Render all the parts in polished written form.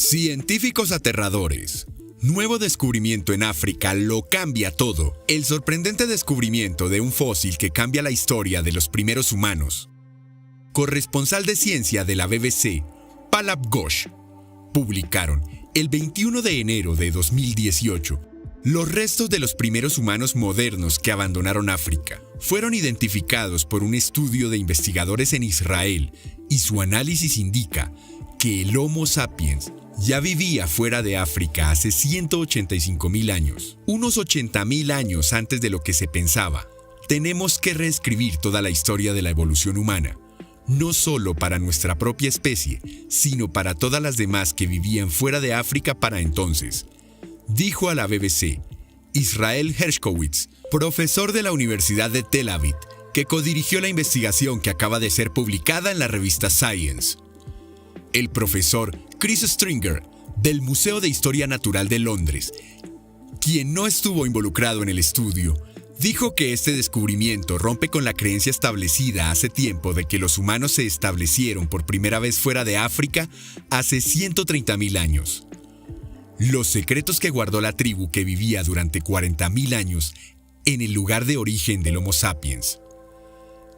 Científicos aterradores. Nuevo descubrimiento en África lo cambia todo. El sorprendente descubrimiento de un fósil que cambia la historia de los primeros humanos. Corresponsal de ciencia de la BBC, Palab Ghosh, publicaron el 21 de enero de 2018 los restos de los primeros humanos modernos que abandonaron África. Fueron identificados por un estudio de investigadores en Israel y su análisis indica que el Homo sapiens ya vivía fuera de África hace 185.000 años, unos 80.000 años antes de lo que se pensaba. Tenemos que reescribir toda la historia de la evolución humana, no solo para nuestra propia especie, sino para todas las demás que vivían fuera de África para entonces, dijo a la BBC Israel Hershkovitz, profesor de la Universidad de Tel Aviv, que codirigió la investigación que acaba de ser publicada en la revista Science. El profesor Chris Stringer, del Museo de Historia Natural de Londres, quien no estuvo involucrado en el estudio, dijo que este descubrimiento rompe con la creencia establecida hace tiempo de que los humanos se establecieron por primera vez fuera de África hace 130.000 años. Los secretos que guardó la tribu que vivía durante 40.000 años en el lugar de origen del Homo sapiens.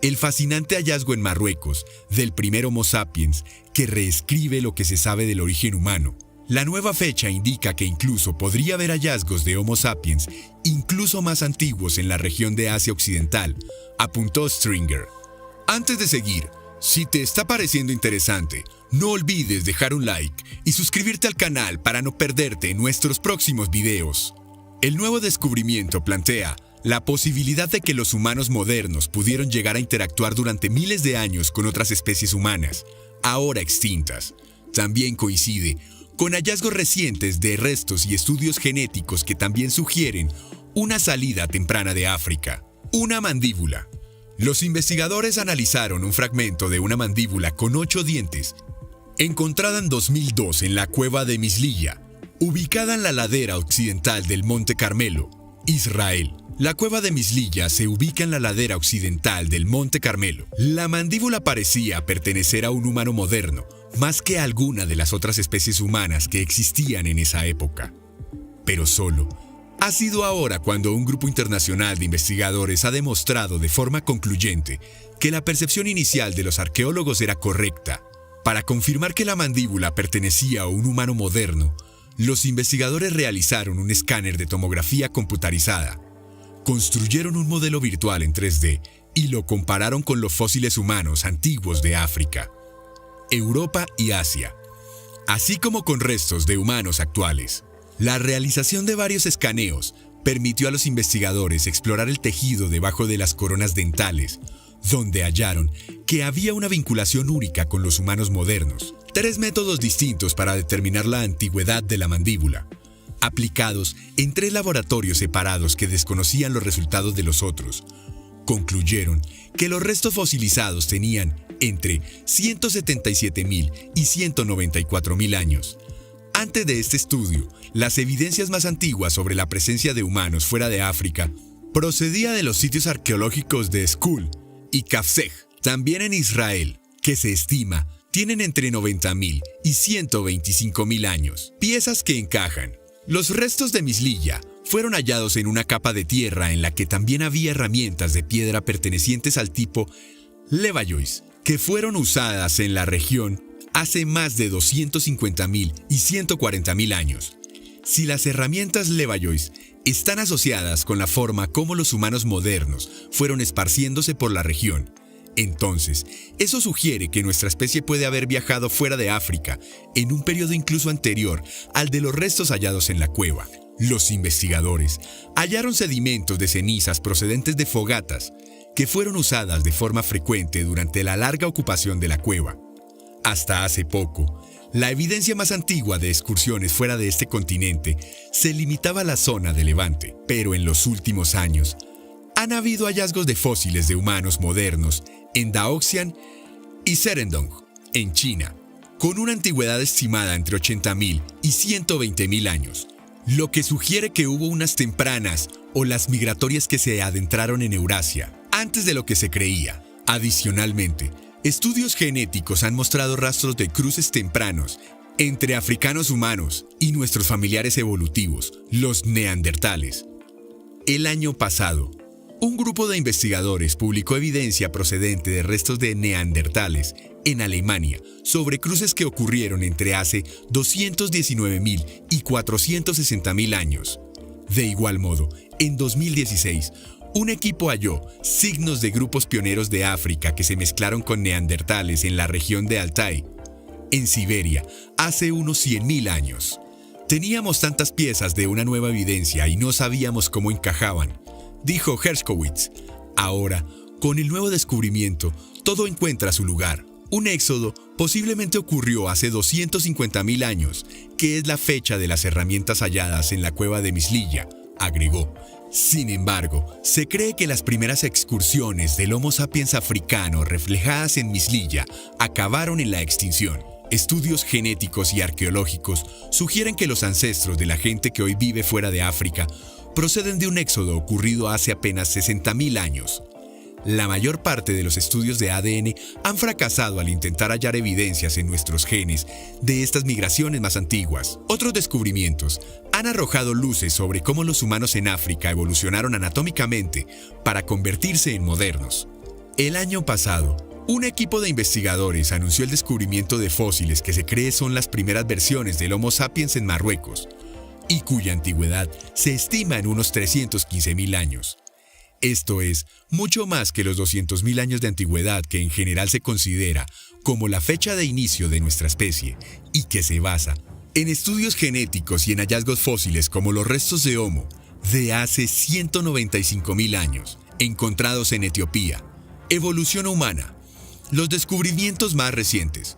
El fascinante hallazgo en Marruecos del primer Homo sapiens que reescribe lo que se sabe del origen humano. La nueva fecha indica que incluso podría haber hallazgos de Homo sapiens incluso más antiguos en la región de Asia Occidental, apuntó Stringer. Antes de seguir, si te está pareciendo interesante, no olvides dejar un like y suscribirte al canal para no perderte nuestros próximos videos. El nuevo descubrimiento plantea la posibilidad de que los humanos modernos pudieron llegar a interactuar durante miles de años con otras especies humanas, ahora extintas. También coincide con hallazgos recientes de restos y estudios genéticos que también sugieren una salida temprana de África. Una mandíbula. Los investigadores analizaron un fragmento de una mandíbula con 8 dientes, encontrada en 2002 en la cueva de Misliya, ubicada en la ladera occidental del Monte Carmelo, Israel. La cueva de Misliya se ubica en la ladera occidental del Monte Carmelo. La mandíbula parecía pertenecer a un humano moderno, más que a alguna de las otras especies humanas que existían en esa época. Pero solo ha sido ahora cuando un grupo internacional de investigadores ha demostrado de forma concluyente que la percepción inicial de los arqueólogos era correcta. Para confirmar que la mandíbula pertenecía a un humano moderno, los investigadores realizaron un escáner de tomografía computarizada. Construyeron un modelo virtual en 3D y lo compararon con los fósiles humanos antiguos de África, Europa y Asia, así como con restos de humanos actuales. La realización de varios escaneos permitió a los investigadores explorar el tejido debajo de las coronas dentales, donde hallaron que había una vinculación única con los humanos modernos. 3 métodos distintos para determinar la antigüedad de la mandíbula, aplicados en 3 laboratorios separados que desconocían los resultados de los otros, concluyeron que los restos fosilizados tenían entre 177.000 y 194.000 años. Antes de este estudio, las evidencias más antiguas sobre la presencia de humanos fuera de África procedía de los sitios arqueológicos de Skul y Kafseg, también en Israel, que se estima tienen entre 90.000 y 125.000 años. Piezas que encajan. Los restos de Misliya fueron hallados en una capa de tierra en la que también había herramientas de piedra pertenecientes al tipo Levallois, que fueron usadas en la región hace más de 250.000 y 140.000 años. Si las herramientas Levallois están asociadas con la forma como los humanos modernos fueron esparciéndose por la región, entonces eso sugiere que nuestra especie puede haber viajado fuera de África en un periodo incluso anterior al de los restos hallados en la cueva. Los investigadores hallaron sedimentos de cenizas procedentes de fogatas que fueron usadas de forma frecuente durante la larga ocupación de la cueva. Hasta hace poco, la evidencia más antigua de excursiones fuera de este continente se limitaba a la zona de Levante, pero en los últimos años han habido hallazgos de fósiles de humanos modernos en Daoxian y Serendong, en China, con una antigüedad estimada entre 80.000 y 120.000 años, lo que sugiere que hubo unas tempranas o las migratorias que se adentraron en Eurasia antes de lo que se creía. Adicionalmente, estudios genéticos han mostrado rastros de cruces tempranos Entre africanos humanos y nuestros familiares evolutivos, los neandertales. El año pasado, un grupo de investigadores publicó evidencia procedente de restos de neandertales en Alemania sobre cruces que ocurrieron entre hace 219.000 y 460.000 años. De igual modo, en 2016, un equipo halló signos de grupos pioneros de África que se mezclaron con neandertales en la región de Altai, en Siberia, hace unos 100.000 años. Teníamos tantas piezas de una nueva evidencia y no sabíamos cómo encajaban, dijo Hershkowitz. Ahora, con el nuevo descubrimiento, todo encuentra su lugar. Un éxodo posiblemente ocurrió hace 250.000 años, que es la fecha de las herramientas halladas en la cueva de Mislilla, agregó. Sin embargo, se cree que las primeras excursiones del Homo sapiens africano reflejadas en Mislilla acabaron en la extinción. Estudios genéticos y arqueológicos sugieren que los ancestros de la gente que hoy vive fuera de África proceden de un éxodo ocurrido hace apenas 60.000 años. La mayor parte de los estudios de ADN han fracasado al intentar hallar evidencias en nuestros genes de estas migraciones más antiguas. Otros descubrimientos han arrojado luces sobre cómo los humanos en África evolucionaron anatómicamente para convertirse en modernos. El año pasado, un equipo de investigadores anunció el descubrimiento de fósiles que se cree son las primeras versiones del Homo sapiens en Marruecos, y cuya antigüedad se estima en unos 315.000 años. Esto es mucho más que los 200.000 años de antigüedad que en general se considera como la fecha de inicio de nuestra especie y que se basa en estudios genéticos y en hallazgos fósiles como los restos de Homo de hace 195.000 años, encontrados en Etiopía. Evolución humana. Los descubrimientos más recientes.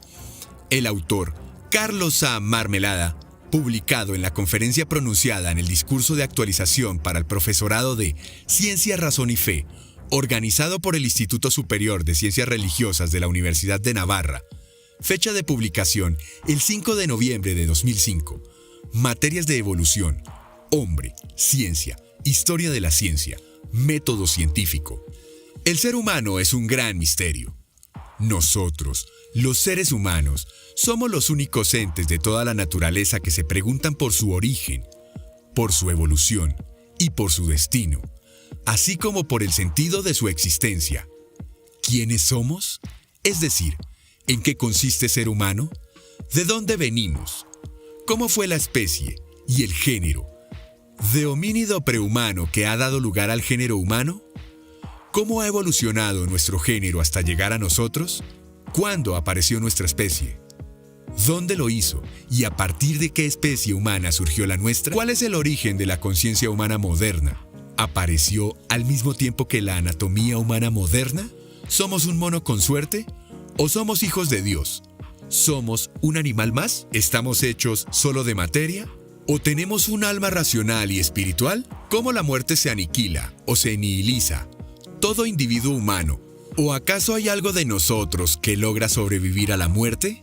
El autor, Carlos A. Marmelada, publicado en la conferencia pronunciada en el discurso de actualización para el profesorado de Ciencia, Razón y Fe, organizado por el Instituto Superior de Ciencias Religiosas de la Universidad de Navarra. Fecha de publicación, el 5 de noviembre de 2005. Materias de evolución, hombre, ciencia, historia de la ciencia, método científico. El ser humano es un gran misterio. Nosotros, los seres humanos, somos los únicos entes de toda la naturaleza que se preguntan por su origen, por su evolución y por su destino, así como por el sentido de su existencia. ¿Quiénes somos? Es decir, ¿en qué consiste ser humano? ¿De dónde venimos? ¿Cómo fue la especie y el género? ¿De homínido prehumano que ha dado lugar al género humano? ¿Cómo ha evolucionado nuestro género hasta llegar a nosotros? ¿Cuándo apareció nuestra especie? ¿Dónde lo hizo? ¿Y a partir de qué especie humana surgió la nuestra? ¿Cuál es el origen de la conciencia humana moderna? ¿Apareció al mismo tiempo que la anatomía humana moderna? ¿Somos un mono con suerte? ¿O somos hijos de Dios? ¿Somos un animal más? ¿Estamos hechos solo de materia? ¿O tenemos un alma racional y espiritual? ¿Cómo la muerte se aniquila o se nihiliza? ¿Todo individuo humano? ¿O acaso hay algo de nosotros que logra sobrevivir a la muerte?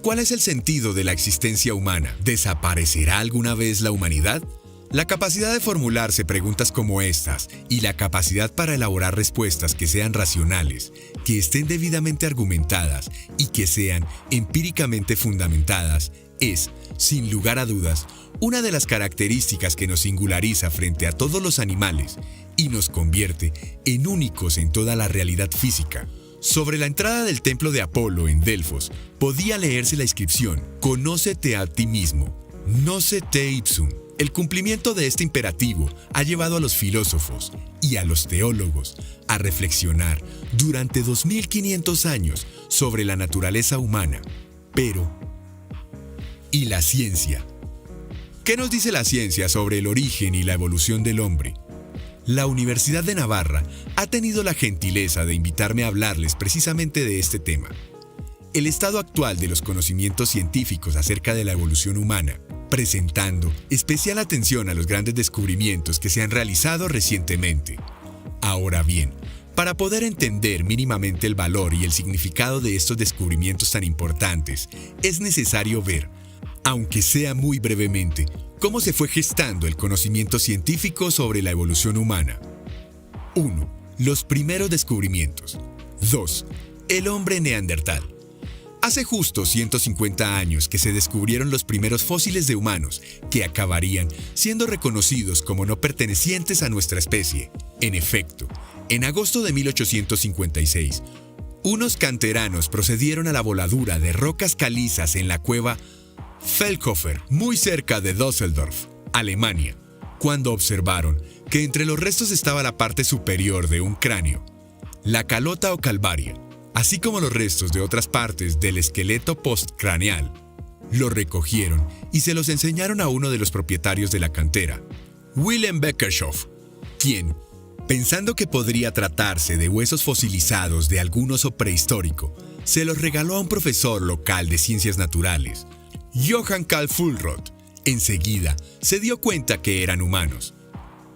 ¿Cuál es el sentido de la existencia humana? ¿Desaparecerá alguna vez la humanidad? La capacidad de formularse preguntas como estas y la capacidad para elaborar respuestas que sean racionales, que estén debidamente argumentadas y que sean empíricamente fundamentadas es, sin lugar a dudas, una de las características que nos singulariza frente a todos los animales y nos convierte en únicos en toda la realidad física. Sobre la entrada del templo de Apolo en Delfos podía leerse la inscripción: «Conócete a ti mismo, nocete ipsum». El cumplimiento de este imperativo ha llevado a los filósofos y a los teólogos a reflexionar durante 2500 años sobre la naturaleza humana. Pero, ¿y la ciencia? ¿Qué nos dice la ciencia sobre el origen y la evolución del hombre? La Universidad de Navarra ha tenido la gentileza de invitarme a hablarles precisamente de este tema. El estado actual de los conocimientos científicos acerca de la evolución humana, presentando especial atención a los grandes descubrimientos que se han realizado recientemente. Ahora bien, para poder entender mínimamente el valor y el significado de estos descubrimientos tan importantes, es necesario ver, aunque sea muy brevemente, cómo se fue gestando el conocimiento científico sobre la evolución humana. 1. Los primeros descubrimientos. 2. El hombre neandertal. Hace justo 150 años que se descubrieron los primeros fósiles de humanos que acabarían siendo reconocidos como no pertenecientes a nuestra especie. En efecto, en agosto de 1856, unos canteranos procedieron a la voladura de rocas calizas en la cueva Feldhofer, muy cerca de Düsseldorf, Alemania, cuando observaron que entre los restos estaba la parte superior de un cráneo, la calota o calvaria, así como los restos de otras partes del esqueleto postcraneal. Lo recogieron y se los enseñaron a uno de los propietarios de la cantera, Wilhelm Beckershoff, quien, pensando que podría tratarse de huesos fosilizados de algún oso prehistórico, se los regaló a un profesor local de ciencias naturales, Johann Karl Fuhlrott. Enseguida se dio cuenta que eran humanos.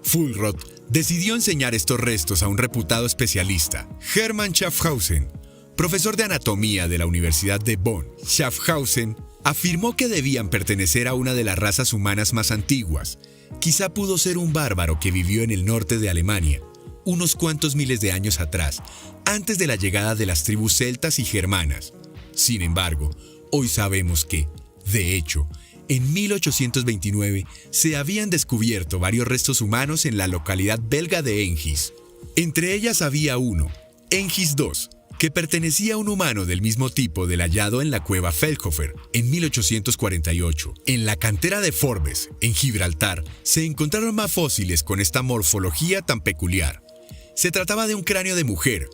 Fuhlrott decidió enseñar estos restos a un reputado especialista, Hermann Schaffhausen, profesor de anatomía de la Universidad de Bonn. Schaffhausen afirmó que debían pertenecer a una de las razas humanas más antiguas. Quizá pudo ser un bárbaro que vivió en el norte de Alemania, unos cuantos miles de años atrás, antes de la llegada de las tribus celtas y germanas. Sin embargo, hoy sabemos que, de hecho, en 1829 se habían descubierto varios restos humanos en la localidad belga de Hengis. Entre ellas había uno, Hengis II, que pertenecía a un humano del mismo tipo del hallado en la cueva Feldhofer en 1848. En la cantera de Forbes, en Gibraltar, se encontraron más fósiles con esta morfología tan peculiar. Se trataba de un cráneo de mujer,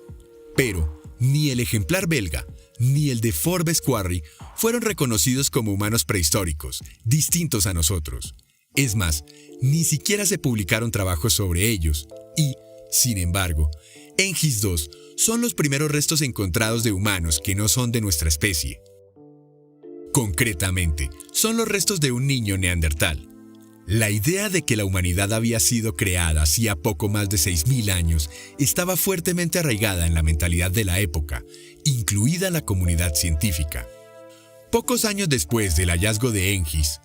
pero ni el ejemplar belga ni el de Forbes Quarry fueron reconocidos como humanos prehistóricos, distintos a nosotros. Es más, ni siquiera se publicaron trabajos sobre ellos y, sin embargo, Hengis II son los primeros restos encontrados de humanos que no son de nuestra especie. Concretamente, son los restos de un niño neandertal. La idea de que la humanidad había sido creada hacía poco más de 6.000 años estaba fuertemente arraigada en la mentalidad de la época, incluida la comunidad científica. Pocos años después del hallazgo de Hengis,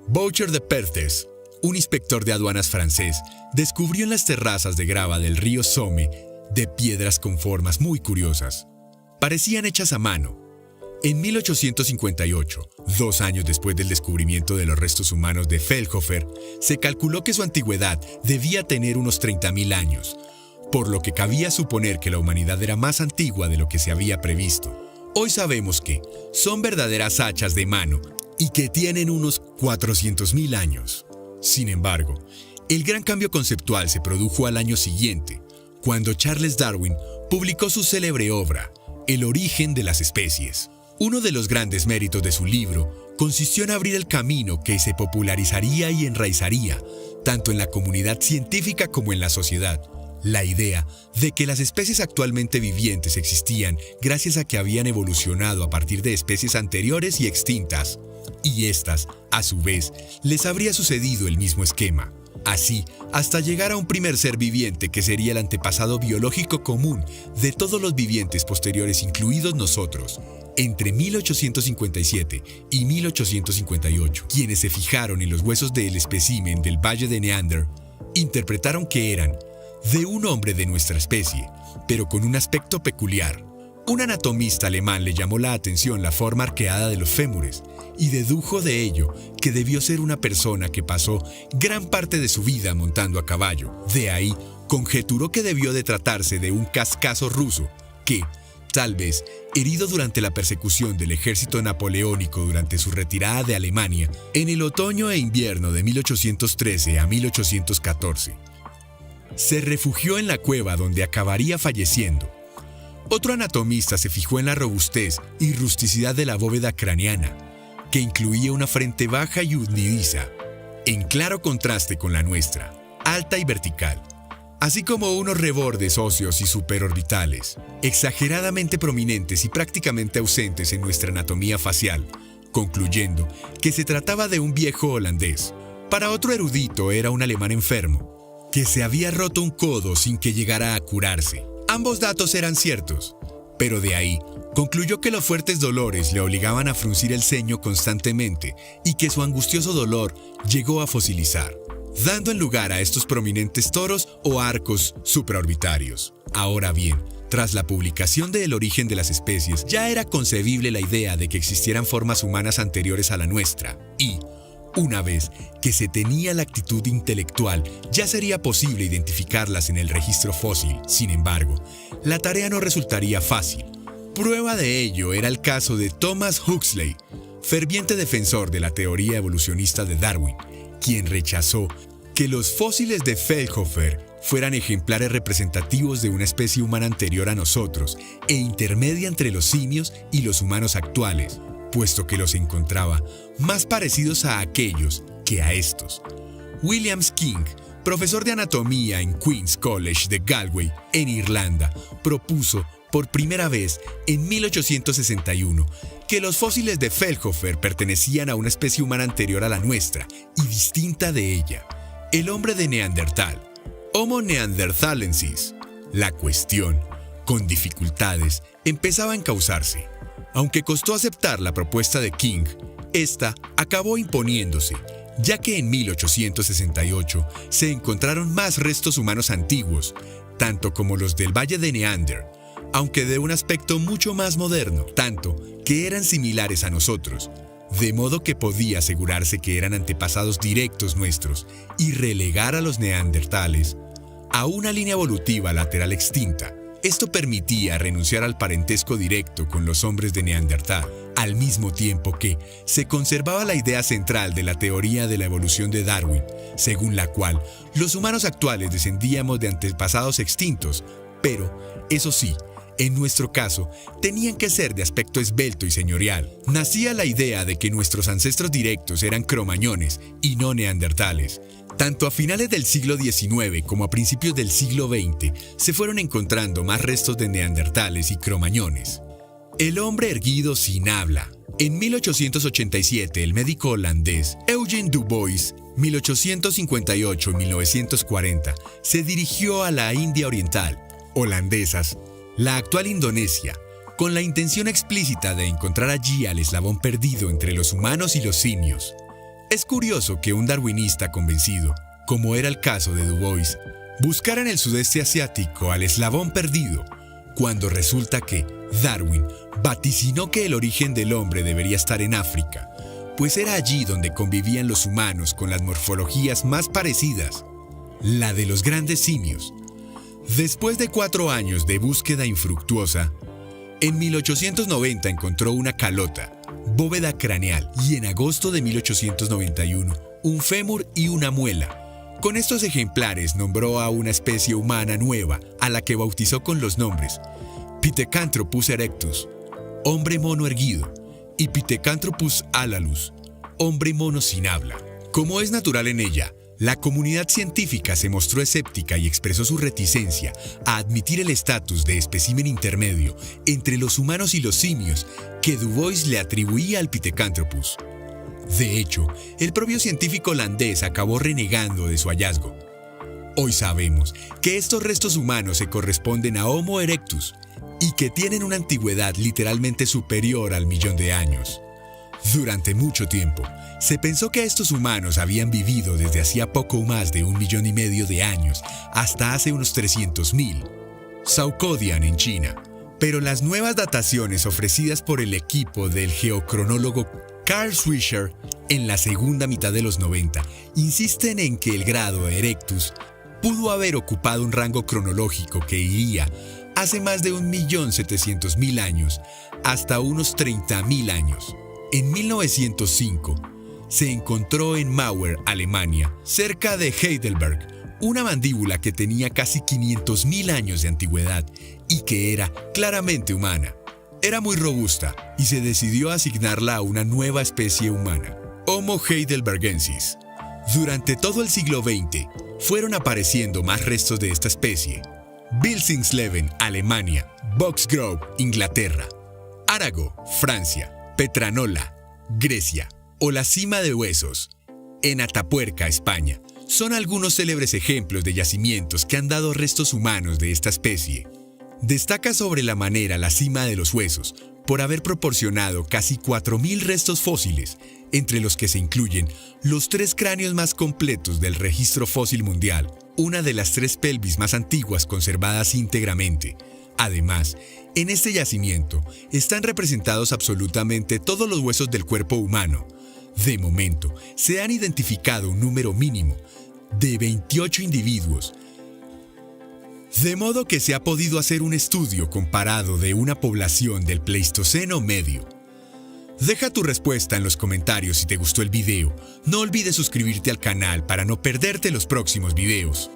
Boucher de Perthes, un inspector de aduanas francés, descubrió en las terrazas de grava del río Somme de piedras con formas muy curiosas. Parecían hechas a mano. En 1858, 2 años después del descubrimiento de los restos humanos de Feldhofer, se calculó que su antigüedad debía tener unos 30.000 años, por lo que cabía suponer que la humanidad era más antigua de lo que se había previsto. Hoy sabemos que son verdaderas hachas de mano y que tienen unos 400.000 años. Sin embargo, el gran cambio conceptual se produjo al año siguiente, cuando Charles Darwin publicó su célebre obra, El origen de las especies. Uno de los grandes méritos de su libro consistió en abrir el camino que se popularizaría y enraizaría, tanto en la comunidad científica como en la sociedad, la idea de que las especies actualmente vivientes existían gracias a que habían evolucionado a partir de especies anteriores y extintas, y estas, a su vez, les habría sucedido el mismo esquema. Así, hasta llegar a un primer ser viviente que sería el antepasado biológico común de todos los vivientes posteriores, incluidos nosotros. Entre 1857 y 1858, quienes se fijaron en los huesos del espécimen del Valle de Neander, interpretaron que eran de un hombre de nuestra especie, pero con un aspecto peculiar. Un anatomista alemán le llamó la atención la forma arqueada de los fémures y dedujo de ello que debió ser una persona que pasó gran parte de su vida montando a caballo. De ahí, conjeturó que debió de tratarse de un cascazo ruso que, tal vez, herido durante la persecución del ejército napoleónico durante su retirada de Alemania en el otoño e invierno de 1813 a 1814, se refugió en la cueva donde acabaría falleciendo. Otro anatomista se fijó en la robustez y rusticidad de la bóveda craneana, que incluía una frente baja y hundidisa, en claro contraste con la nuestra, alta y vertical, así como unos rebordes óseos y superorbitales, exageradamente prominentes y prácticamente ausentes en nuestra anatomía facial, concluyendo que se trataba de un viejo holandés. Para otro erudito era un alemán enfermo, que se había roto un codo sin que llegara a curarse. Ambos datos eran ciertos, pero de ahí concluyó que los fuertes dolores le obligaban a fruncir el ceño constantemente y que su angustioso dolor llegó a fosilizar, dando en lugar a estos prominentes toros o arcos supraorbitarios. Ahora bien, Tras la publicación de El origen de las especies, ya era concebible la idea de que existieran formas humanas anteriores a la nuestra y, una vez que se tenía la actitud intelectual, ya sería posible identificarlas en el registro fósil. Sin embargo, la tarea no resultaría fácil. Prueba de ello era el caso de Thomas Huxley, ferviente defensor de la teoría evolucionista de Darwin, quien rechazó que los fósiles de Feldhofer fueran ejemplares representativos de una especie humana anterior a nosotros e intermedia entre los simios y los humanos actuales, puesto que los encontraba más parecidos a aquellos que a estos. William King, profesor de anatomía en Queen's College de Galway, en Irlanda, propuso por primera vez en 1861 que los fósiles de Feldhofer pertenecían a una especie humana anterior a la nuestra y distinta de ella, el hombre de Neandertal, Homo neanderthalensis. La cuestión, con dificultades, empezaba a encauzarse. Aunque costó aceptar la propuesta de King, esta acabó imponiéndose, ya que en 1868 se encontraron más restos humanos antiguos, tanto como los del Valle de Neander, aunque de un aspecto mucho más moderno, tanto que eran similares a nosotros, de modo que podía asegurarse que eran antepasados directos nuestros y relegar a los neandertales a una línea evolutiva lateral extinta. Esto permitía renunciar al parentesco directo con los hombres de Neandertal, al mismo tiempo que se conservaba la idea central de la teoría de la evolución de Darwin, según la cual los humanos actuales descendíamos de antepasados extintos, pero, eso sí, en nuestro caso, tenían que ser de aspecto esbelto y señorial. Nacía la idea de que nuestros ancestros directos eran cromañones y no neandertales. Tanto a finales del siglo XIX como a principios del siglo XX se fueron encontrando más restos de neandertales y cromañones. El hombre erguido sin habla. En 1887, el médico holandés Eugene Dubois, 1858-1940, se dirigió a la India Oriental, holandesas, la actual Indonesia, con la intención explícita de encontrar allí al eslabón perdido entre los humanos y los simios. Es curioso que un darwinista convencido, como era el caso de Dubois, buscara en el sudeste asiático al eslabón perdido, cuando resulta que Darwin vaticinó que el origen del hombre debería estar en África, pues era allí donde convivían los humanos con las morfologías más parecidas, la de los grandes simios. Después de 4 años de búsqueda infructuosa, en 1890 encontró una calota, bóveda craneal, y en agosto de 1891 un fémur y una muela. Con estos ejemplares nombró a una especie humana nueva, a la que bautizó con los nombres Pithecanthropus erectus, hombre mono erguido, y Pithecanthropus alalus, hombre mono sin habla. Como es natural en ella, la comunidad científica se mostró escéptica y expresó su reticencia a admitir el estatus de espécimen intermedio entre los humanos y los simios que Dubois le atribuía al Pithecanthropus. De hecho, el propio científico holandés acabó renegando de su hallazgo. Hoy sabemos que estos restos humanos se corresponden a Homo erectus y que tienen una antigüedad literalmente superior al 1.000.000 de años. Durante mucho tiempo, se pensó que estos humanos habían vivido desde hacía poco más de 1,5 millones de años hasta hace unos 300,000. Saukodian en China. Pero las nuevas dataciones ofrecidas por el equipo del geocronólogo Carl Swisher en la segunda mitad de los 90 insisten en que el grado Erectus pudo haber ocupado un rango cronológico que iría hace más de 1,700,000 años hasta unos 30,000 años. En 1905, se encontró en Mauer, Alemania, cerca de Heidelberg, una mandíbula que tenía casi 500,000 años de antigüedad y que era claramente humana. Era muy robusta y se decidió asignarla a una nueva especie humana, Homo heidelbergensis. Durante todo el siglo XX, fueron apareciendo más restos de esta especie. Bilsingsleben, Alemania, Boxgrove, Inglaterra, Arago, Francia, Petranola, Grecia, o la Cima de Huesos, en Atapuerca, España, son algunos célebres ejemplos de yacimientos que han dado restos humanos de esta especie. Destaca sobre la manera la Cima de los Huesos, por haber proporcionado casi 4,000 restos fósiles, entre los que se incluyen los 3 cráneos más completos del registro fósil mundial, una de las 3 pelvis más antiguas conservadas íntegramente, Además, en este yacimiento están representados absolutamente todos los huesos del cuerpo humano. De momento, se han identificado un número mínimo de 28 individuos, de modo que se ha podido hacer un estudio comparado de una población del Pleistoceno medio. Deja tu respuesta en los comentarios si te gustó el video. No olvides suscribirte al canal para no perderte los próximos videos.